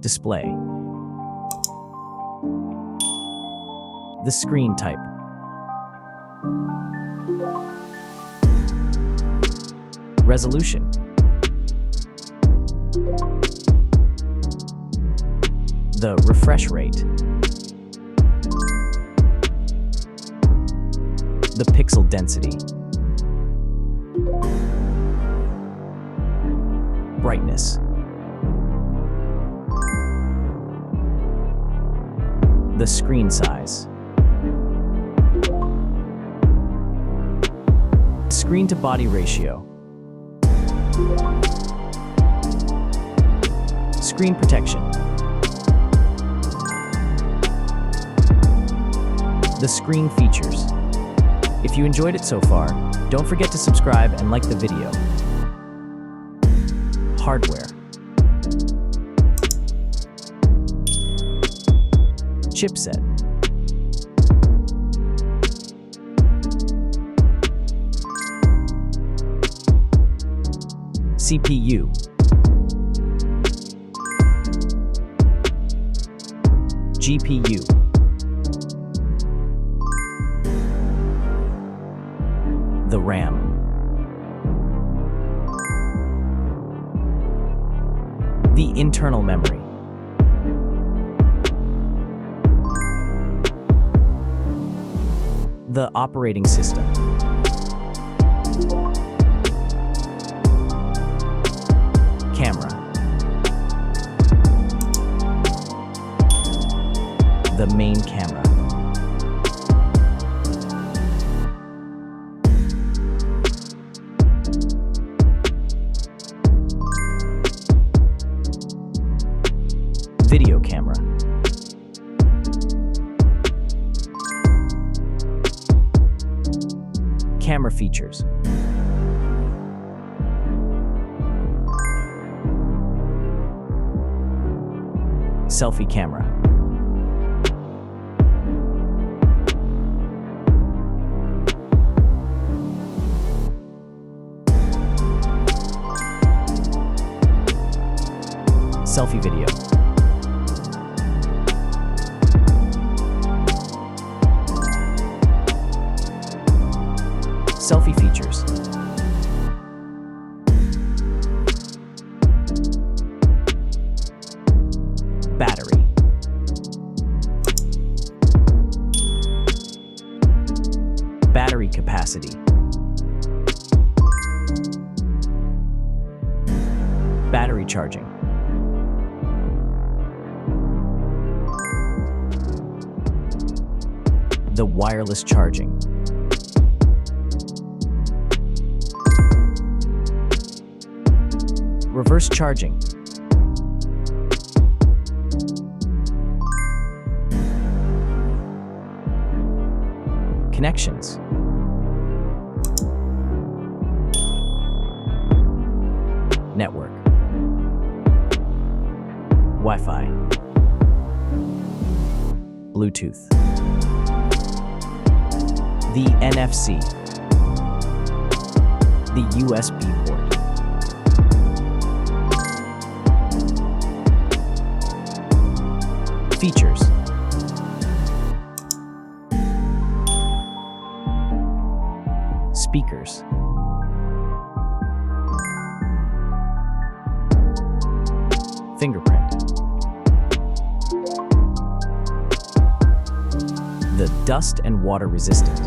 Display. The screen type. Resolution. The refresh rate. The pixel density. Brightness. The screen size. Screen to body ratio. Screen protection. The screen features. If you enjoyed it so far, don't forget to subscribe and like the video. Hardware. Chipset. CPU. GPU. The RAM. The internal memory. The operating system. Camera. The main camera. Video camera. Camera features. Selfie camera. Selfie video. Selfie features. Battery. Battery capacity. Battery charging. The wireless charging. Reverse charging. Connections. Network. Wi-Fi. Bluetooth. The NFC. The USB port. Features. Speakers. Fingerprint. The dust and water resistant.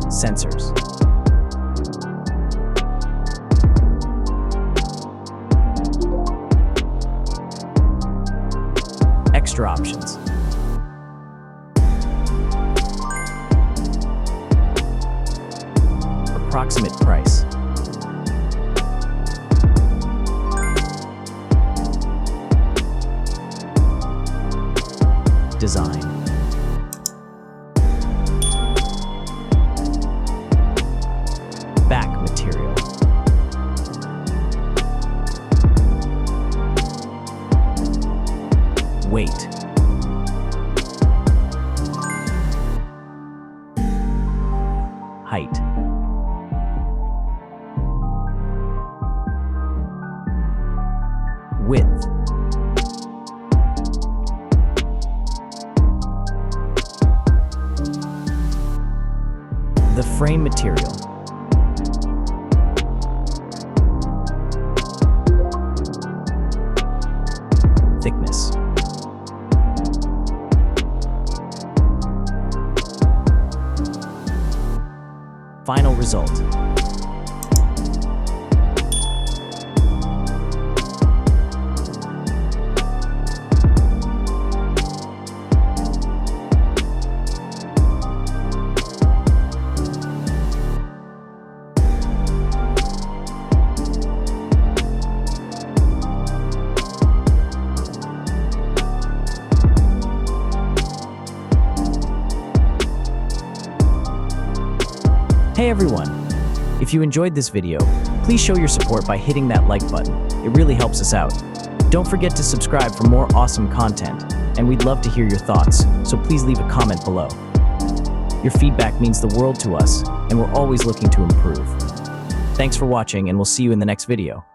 Sensors. Extra options. Approximate price. Design. Back material. Weight. Height. Frame material. Thickness. Final result. Hey everyone! If you enjoyed this video, please show your support by hitting that like button. It really helps us out. Don't forget to subscribe for more awesome content, and we'd love to hear your thoughts, so please leave a comment below. Your feedback means the world to us, and we're always looking to improve. Thanks for watching, and we'll see you in the next video.